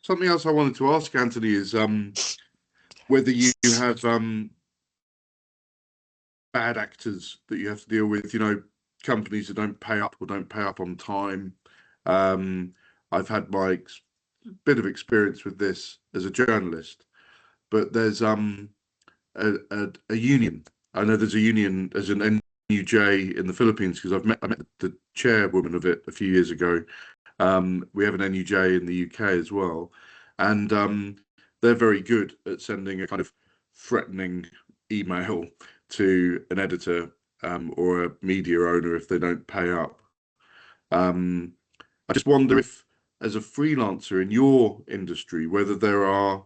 Something else I wanted to ask, Anthony, is whether you have bad actors that you have to deal with, companies that don't pay up or don't pay up on time. I've had my bit of experience with this as a journalist, but there's a union. I know there's a union as an NUJ in the Philippines, because I met the chairwoman of it a few years ago. We have an NUJ in the UK as well, and they're very good at sending a kind of threatening email to an editor or a media owner if they don't pay up. I just wonder if, as a freelancer in your industry, whether there are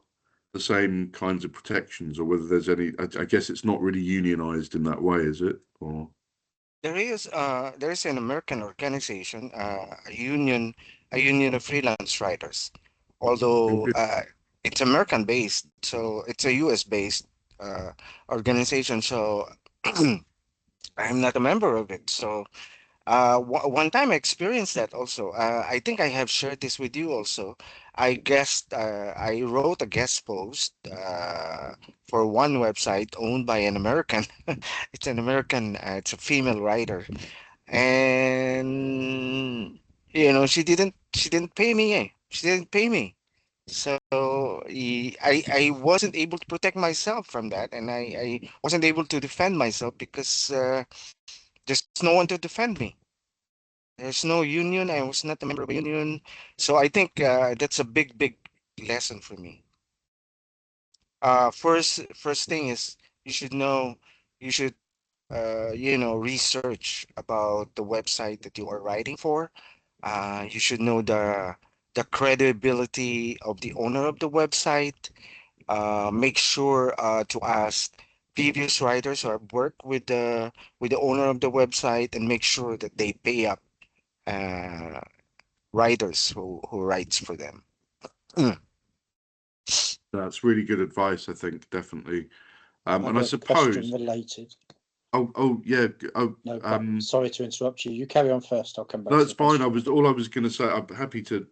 the same kinds of protections, or whether there's any. I guess it's not really unionized in that way, is it? Or There is an American organization, a union of freelance writers. Although it's American based, so it's a US based organization. So I'm not a member of it. So one time I experienced that also. I think I have shared this with you also. I wrote a guest post for one website owned by an American. It's an American, it's a female writer. And she didn't pay me. She didn't pay me. So I wasn't able to protect myself from that, and I wasn't able to defend myself because there's no one to defend me. There's no union. I was not a member of a union. So I think that's a big, big lesson for me. First thing is you should research about the website that you are writing for. You should know the credibility of the owner of the website. Make sure to ask previous writers who have worked with the owner of the website, and make sure that they pay up uh, writers who writes for them. Mm. that's really good advice, I think, definitely. I've And I got a question suppose. related. Oh yeah. No, sorry to interrupt you. You carry on first. I'll come back No, to it's the fine. question. All I was going to say. I'm happy to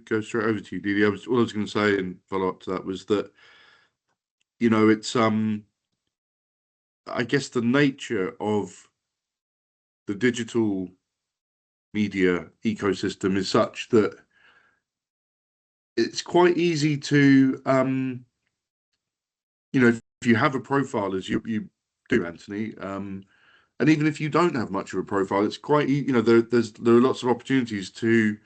go straight over to you, Didi. All I was going to say and follow up to that was that it's I guess the nature of the digital media ecosystem is such that it's quite easy to if you have a profile, as you do, Anthony, and even if you don't have much of a profile, it's quite there are lots of opportunities to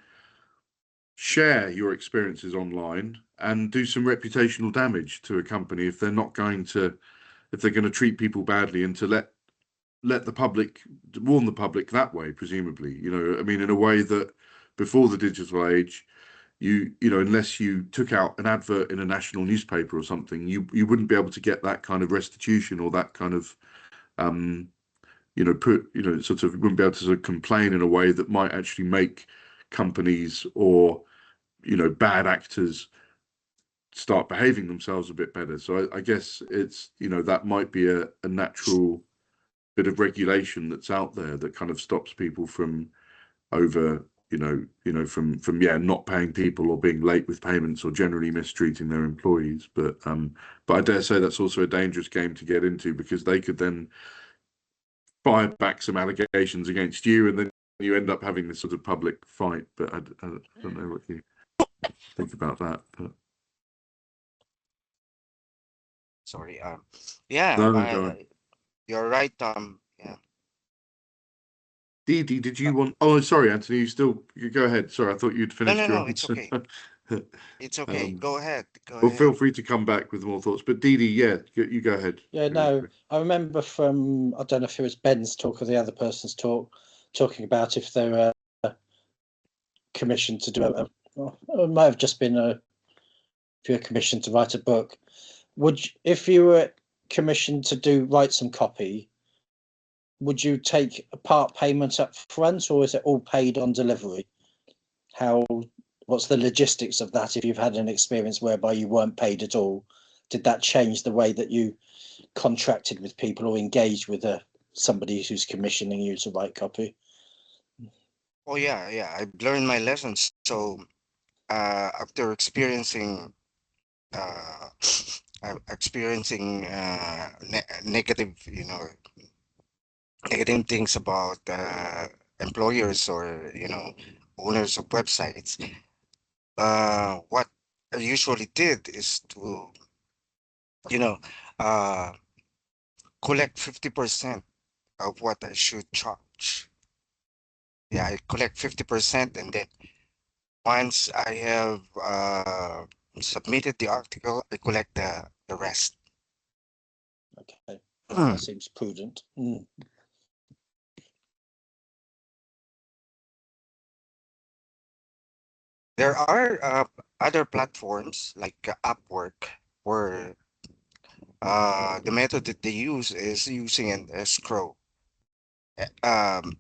share your experiences online and do some reputational damage to a company if they're going to treat people badly, and to let the public, warn the public that way, presumably. I mean, in a way that before the digital age, unless you took out an advert in a national newspaper or something, you wouldn't be able to get that kind of restitution, or that kind of sort of, wouldn't be able to sort of complain in a way that might actually make companies or bad actors start behaving themselves a bit better. So I guess it's that might be a natural bit of regulation that's out there that kind of stops people from from not paying people, or being late with payments, or generally mistreating their employees. But I dare say that's also a dangerous game to get into, because they could then fire back some allegations against you, and then you end up having this sort of public fight. But I don't know what you think about that. But Sorry. Yeah. no, go on. You're right. Yeah. Didi, did you want? Oh, sorry, Anthony. You go ahead. Sorry, I thought you'd No, finished no, your no. It's answer. okay. It's okay. um, Go ahead. Go well, feel ahead. free to come back with more thoughts. But Didi, yeah, you go ahead. Yeah, no, I remember from, I don't know if it was Ben's talk or the other person's talk, talking about if they were commissioned to do it might have just been if you're commissioned to write a book. If you were commissioned to write some copy, would you take a part payment up front, or is it all paid on delivery? What's the logistics of that? If you've had an experience whereby you weren't paid at all, did that change the way that you contracted with people or engaged with somebody who's commissioning you to write copy? Oh yeah, I've learned my lessons. So after uh, experiencing negative, negative things about employers or owners of websites, what I usually did is to you know uh, collect 50% of what I should charge. Yeah, I collect 50%, and then once I have submitted the article, I collect the rest. Okay, that seems prudent. There are other platforms like Upwork, where the method that they use is using an escrow. Um,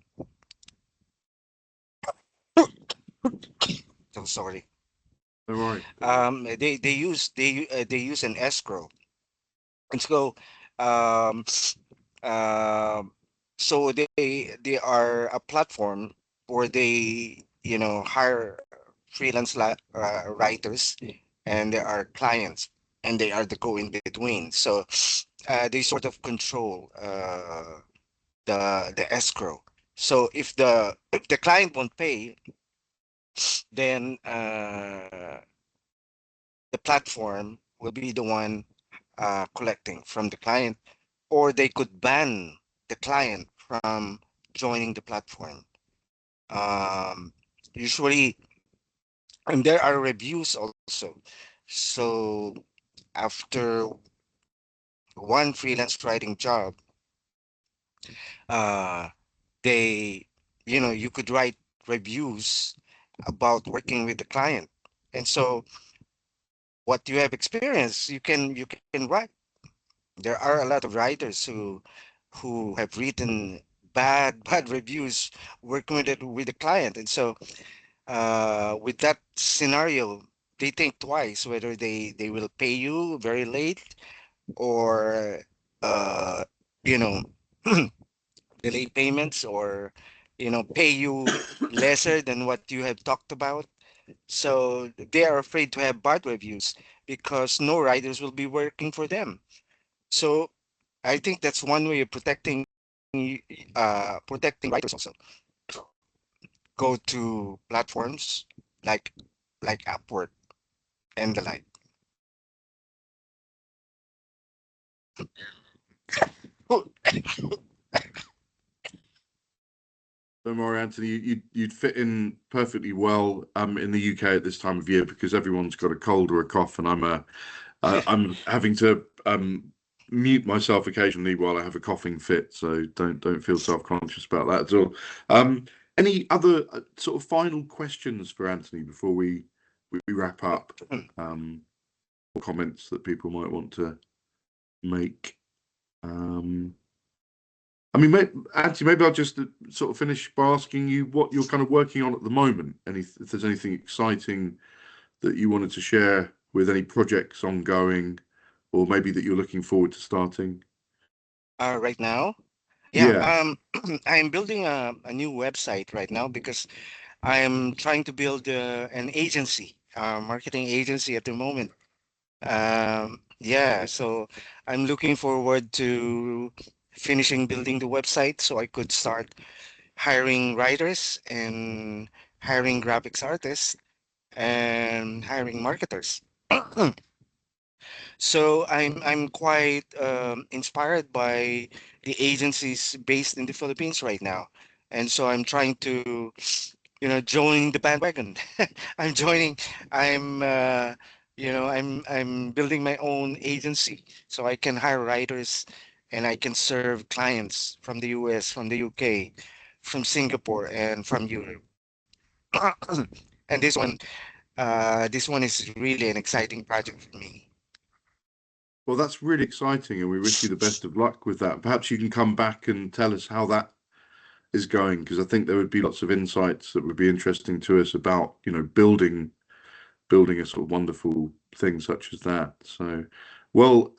so sorry. All right. They use an escrow, and so um, um, so they are a platform where they hire freelance writers, and there are clients, and they are the go in between. So they sort of control the escrow. So if the client won't pay, then the platform will be the one collecting from the client, or they could ban the client from joining the platform. Um, Usually, and there are reviews also. So after one freelance writing job, uh, they, you could write reviews about working with the client. And so what you have experienced, you can write. There are a lot of writers who have written bad reviews working with the client. And so with that scenario, they think twice whether they will pay you very late, or uh you know delay payments, or pay you lesser than what you have talked about. So they are afraid to have bad reviews because no writers will be working for them. So I think that's one way of protecting writers also. Go to platforms like Upwork and the like. Don't worry, Anthony. You'd fit in perfectly well in the UK at this time of year because everyone's got a cold or a cough, and I'm having to mute myself occasionally while I have a coughing fit. So don't feel self-conscious about that at all. Any other sort of final questions for Anthony before we wrap up? Or comments that people might want to make. I mean, Anthony, maybe I'll just sort of finish by asking you what you're kind of working on at the moment. If there's anything exciting that you wanted to share with any projects ongoing, or maybe that you're looking forward to starting. Right now, yeah, Yeah. I'm building a new website right now because I'm trying to build an agency, marketing agency at the moment. Yeah, so I'm looking forward to finishing building the website so I could start hiring writers and hiring graphics artists and hiring marketers. So I'm quite inspired by the agencies based in the Philippines right now, and so I'm trying to, join the bandwagon. I'm joining. I'm I'm building my own agency so I can hire writers, and I can serve clients from the US, from the UK, from Singapore, and from Europe. And this one is really an exciting project for me. Well, that's really exciting, and we wish you the best of luck with that. Perhaps you can come back and tell us how that is going, because I think there would be lots of insights that would be interesting to us about, building a sort of wonderful thing such as that. So, well,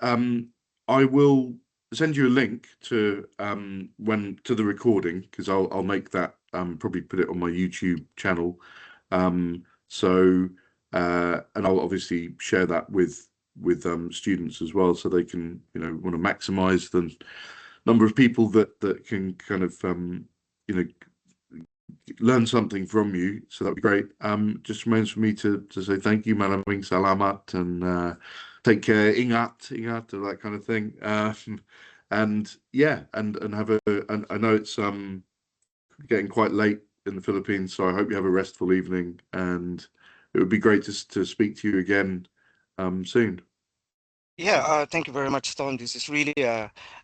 I will send you a link to to the recording, because I'll make that probably put it on my YouTube channel. So and I'll obviously share that with students as well, so they can want to maximize the number of people that can kind of learn something from you. So that'd be great. Just remains for me to say thank you, Malaming Salamat, and take care, ingat, or that kind of thing. And yeah, and have and I know it's getting quite late in the Philippines, so I hope you have a restful evening, and it would be great to speak to you again soon. Yeah, thank you very much, Tom. This is really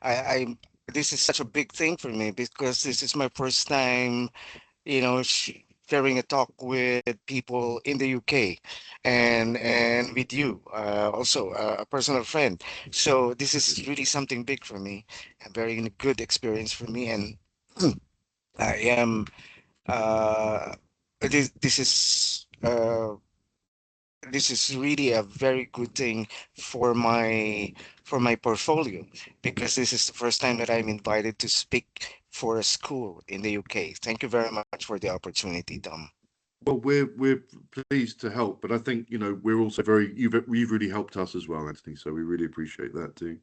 I this is such a big thing for me, because this is my first time, sharing a talk with people in the UK, and with you, also a personal friend. So this is really something big for me, a very good experience for me, and I am this is this is really a very good thing for my portfolio, because this is the first time that I'm invited to speak for a school in the UK. Thank you very much for the opportunity, Dom. Well, we're pleased to help, but I think we're also you've really helped us as well, Anthony. So we really appreciate that too.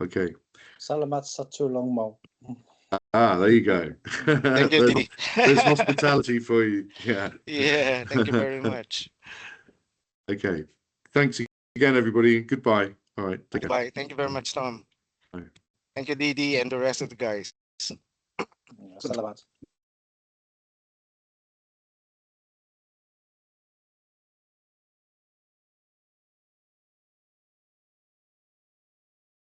Okay. Salamat sa tulong mo. There you go. Thank you, Didi. There's hospitality for you. Yeah. Yeah, thank you very much. Okay. Thanks again, everybody. Goodbye. All right. Take care. Bye. Thank you very much, Tom. Bye. Thank you, Didi, and the rest of the guys. Salamat.